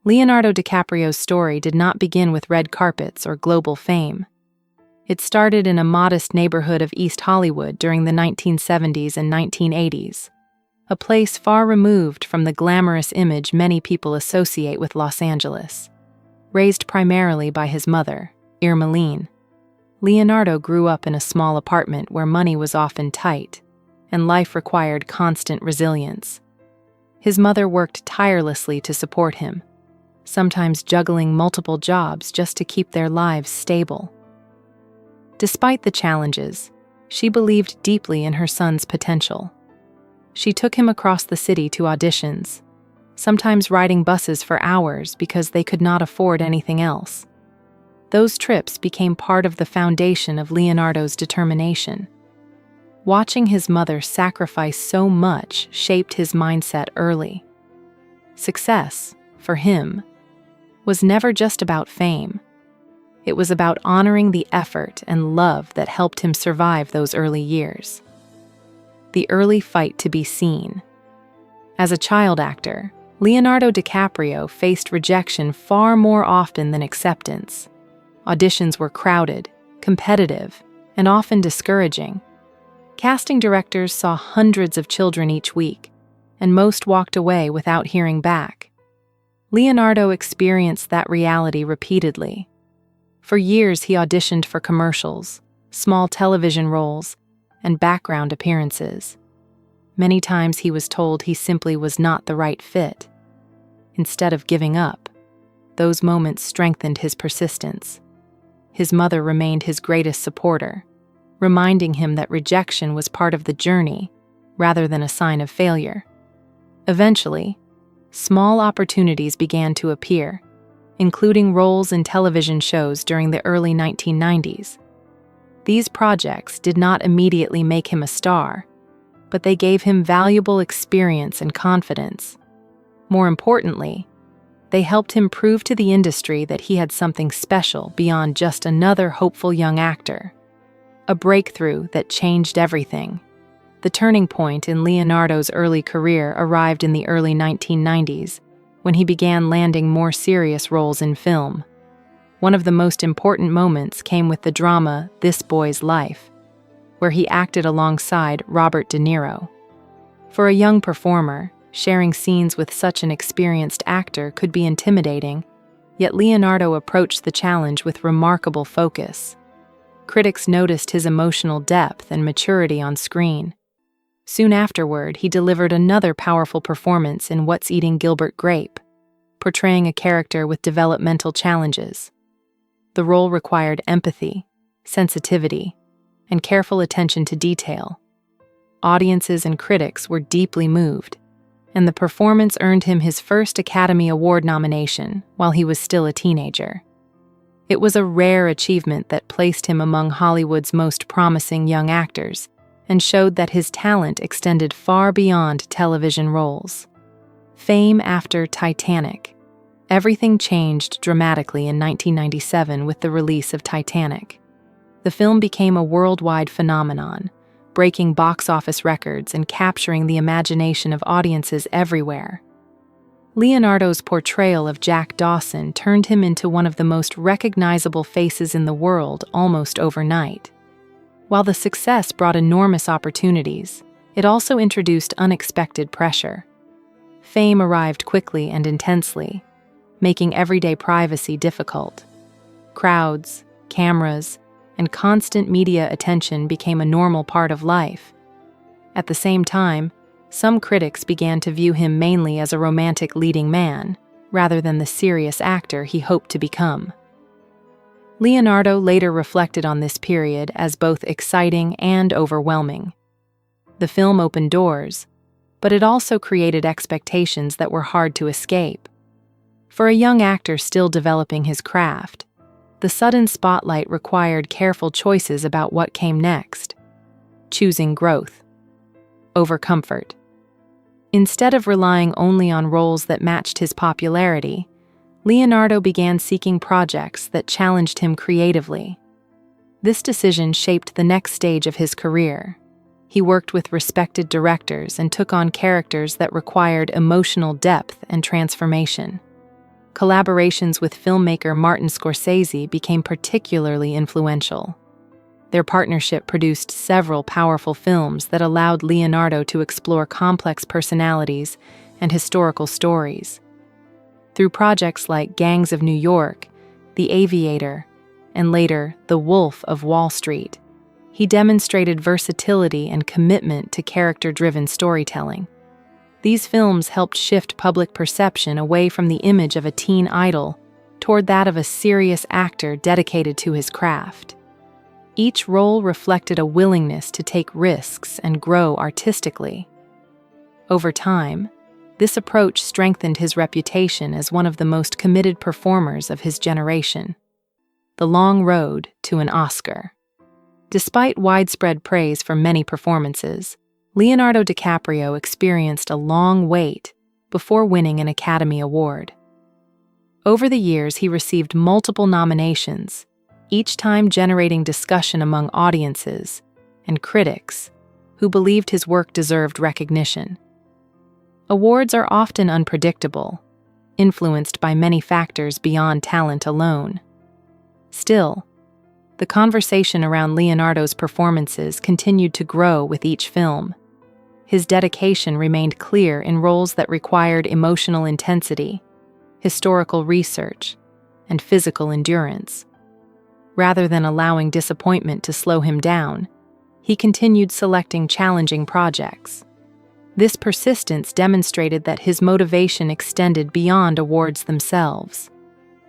Leonardo DiCaprio's story did not begin with red carpets or global fame. It started in a modest neighborhood of East Hollywood during the 1970s and 1980s, a place far removed from the glamorous image many people associate with Los Angeles. Raised primarily by his mother, Irmeline, Leonardo grew up in a small apartment where money was often tight, and life required constant resilience. His mother worked tirelessly to support him, sometimes juggling multiple jobs just to keep their lives stable. Despite the challenges, she believed deeply in her son's potential. She took him across the city to auditions, sometimes riding buses for hours because they could not afford anything else. Those trips became part of the foundation of Leonardo's determination. Watching his mother sacrifice so much shaped his mindset early. Success, for him, was never just about fame. It was about honoring the effort and love that helped him survive those early years. The early fight to be seen. As a child actor, Leonardo DiCaprio faced rejection far more often than acceptance. Auditions were crowded, competitive, and often discouraging. Casting directors saw hundreds of children each week, and most walked away without hearing back. Leonardo experienced that reality repeatedly. For years, he auditioned for commercials, small television roles, and background appearances. Many times he was told he simply was not the right fit. Instead of giving up, those moments strengthened his persistence. His mother remained his greatest supporter, reminding him that rejection was part of the journey rather than a sign of failure. Eventually, small opportunities began to appear, including roles in television shows during the early 1990s. These projects did not immediately make him a star, but they gave him valuable experience and confidence. More importantly, they helped him prove to the industry that he had something special beyond just another hopeful young actor. A breakthrough that changed everything. The turning point in Leonardo's early career arrived in the early 1990s, when he began landing more serious roles in film. One of the most important moments came with the drama This Boy's Life, where he acted alongside Robert De Niro. For a young performer, sharing scenes with such an experienced actor could be intimidating, yet Leonardo approached the challenge with remarkable focus. Critics noticed his emotional depth and maturity on screen. Soon afterward, he delivered another powerful performance in What's Eating Gilbert Grape, portraying a character with developmental challenges. The role required empathy, sensitivity, and careful attention to detail. Audiences and critics were deeply moved, and the performance earned him his first Academy Award nomination while he was still a teenager. It was a rare achievement that placed him among Hollywood's most promising young actors and showed that his talent extended far beyond television roles. Fame after Titanic. Everything changed dramatically in 1997 with the release of Titanic. The film became a worldwide phenomenon, breaking box office records and capturing the imagination of audiences everywhere. Leonardo's portrayal of Jack Dawson turned him into one of the most recognizable faces in the world almost overnight. While the success brought enormous opportunities, it also introduced unexpected pressure. Fame arrived quickly and intensely, making everyday privacy difficult. Crowds, cameras, and constant media attention became a normal part of life. At the same time, some critics began to view him mainly as a romantic leading man, rather than the serious actor he hoped to become. Leonardo later reflected on this period as both exciting and overwhelming. The film opened doors, but it also created expectations that were hard to escape. For a young actor still developing his craft, the sudden spotlight required careful choices about what came next, choosing growth over comfort. Instead of relying only on roles that matched his popularity, Leonardo began seeking projects that challenged him creatively. This decision shaped the next stage of his career. He worked with respected directors and took on characters that required emotional depth and transformation. collaborations with filmmaker Martin Scorsese became particularly influential. Their partnership produced several powerful films that allowed Leonardo to explore complex personalities and historical stories. Through projects like Gangs of New York, The Aviator, and later The Wolf of Wall Street, he demonstrated versatility and commitment to character-driven storytelling. These films helped shift public perception away from the image of a teen idol toward that of a serious actor dedicated to his craft. Each role reflected a willingness to take risks and grow artistically. Over time, this approach strengthened his reputation as one of the most committed performers of his generation. The long road to an Oscar. Despite widespread praise for many performances, Leonardo DiCaprio experienced a long wait before winning an Academy Award. Over the years, he received multiple nominations, each time generating discussion among audiences and critics who believed his work deserved recognition. Awards are often unpredictable, influenced by many factors beyond talent alone. Still, the conversation around Leonardo's performances continued to grow with each film. His dedication remained clear in roles that required emotional intensity, historical research, and physical endurance. Rather than allowing disappointment to slow him down, he continued selecting challenging projects. This persistence demonstrated that his motivation extended beyond awards themselves.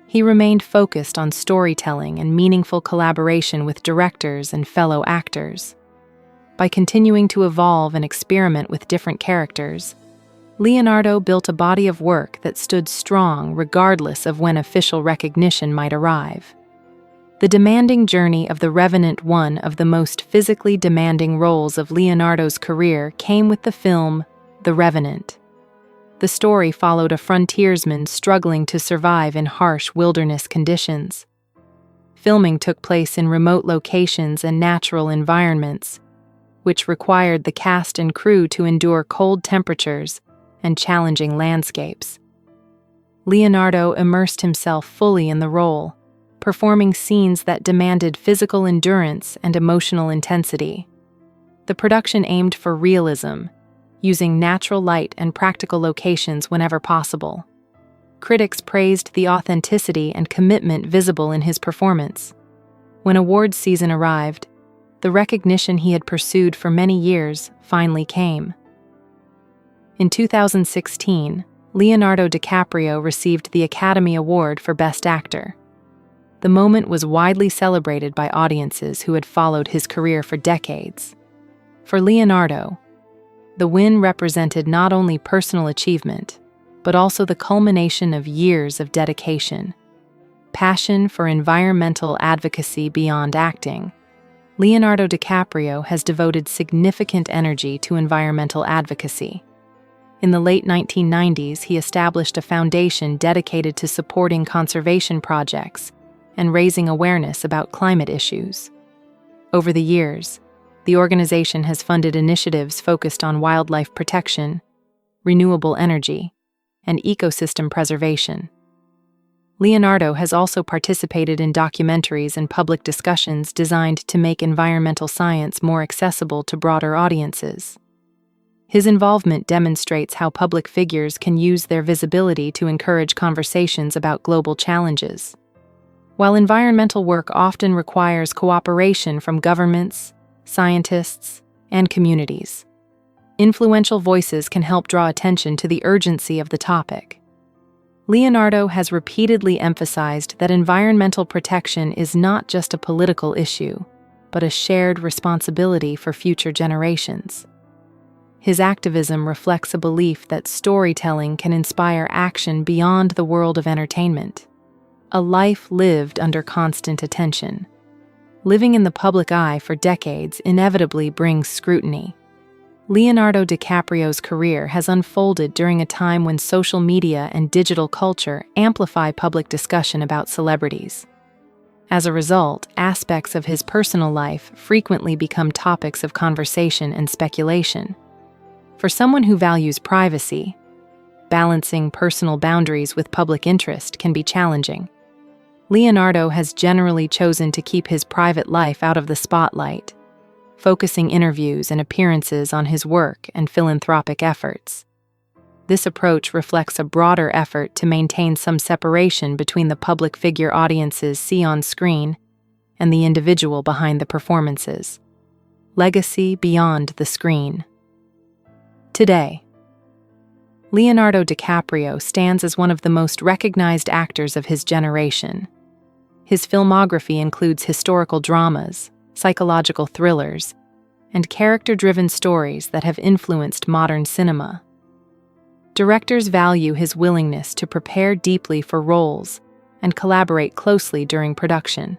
He remained focused on storytelling and meaningful collaboration with directors and fellow actors. By continuing to evolve and experiment with different characters, Leonardo built a body of work that stood strong regardless of when official recognition might arrive. The demanding journey of the Revenant, one of the most physically demanding roles of Leonardo's career, came with the film The Revenant. The story followed a frontiersman struggling to survive in harsh wilderness conditions. Filming took place in remote locations and natural environments, which required the cast and crew to endure cold temperatures and challenging landscapes. Leonardo immersed himself fully in the role, performing scenes that demanded physical endurance and emotional intensity. The production aimed for realism, using natural light and practical locations whenever possible. Critics praised the authenticity and commitment visible in his performance. When awards season arrived, the recognition he had pursued for many years finally came. In 2016, Leonardo DiCaprio received the Academy Award for Best Actor. The moment was widely celebrated by audiences who had followed his career for decades. For Leonardo, the win represented not only personal achievement, but also the culmination of years of dedication. Passion for environmental advocacy beyond acting, Leonardo DiCaprio has devoted significant energy to environmental advocacy. In the late 1990s, he established a foundation dedicated to supporting conservation projects and raising awareness about climate issues. Over the years, the organization has funded initiatives focused on wildlife protection, renewable energy, and ecosystem preservation. Leonardo has also participated in documentaries and public discussions designed to make environmental science more accessible to broader audiences. His involvement demonstrates how public figures can use their visibility to encourage conversations about global challenges. While environmental work often requires cooperation from governments, scientists, and communities, influential voices can help draw attention to the urgency of the topic. Leonardo has repeatedly emphasized that environmental protection is not just a political issue, but a shared responsibility for future generations. His activism reflects a belief that storytelling can inspire action beyond the world of entertainment. A life lived under constant attention. Living in the public eye for decades inevitably brings scrutiny. Leonardo DiCaprio's career has unfolded during a time when social media and digital culture amplify public discussion about celebrities. As a result, aspects of his personal life frequently become topics of conversation and speculation. For someone who values privacy, balancing personal boundaries with public interest can be challenging. Leonardo has generally chosen to keep his private life out of the spotlight, focusing interviews and appearances on his work and philanthropic efforts. This approach reflects a broader effort to maintain some separation between the public figure audiences see on screen and the individual behind the performances. Legacy beyond the screen. Today, Leonardo DiCaprio stands as one of the most recognized actors of his generation. His filmography includes historical dramas, psychological thrillers, and character-driven stories that have influenced modern cinema. Directors value his willingness to prepare deeply for roles and collaborate closely during production.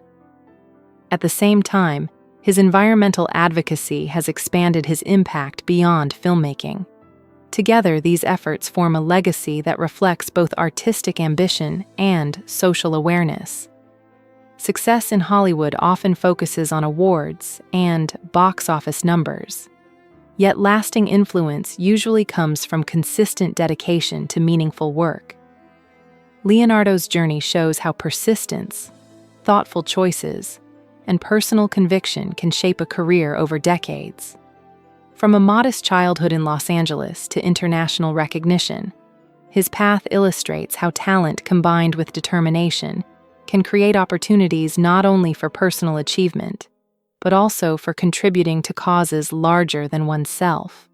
At the same time, his environmental advocacy has expanded his impact beyond filmmaking. Together, these efforts form a legacy that reflects both artistic ambition and social awareness. Success in Hollywood often focuses on awards and box office numbers. Yet lasting influence usually comes from consistent dedication to meaningful work. Leonardo's journey shows how persistence, thoughtful choices, and personal conviction can shape a career over decades. From a modest childhood in Los Angeles to international recognition, his path illustrates how talent combined with determination can create opportunities not only for personal achievement, but also for contributing to causes larger than oneself.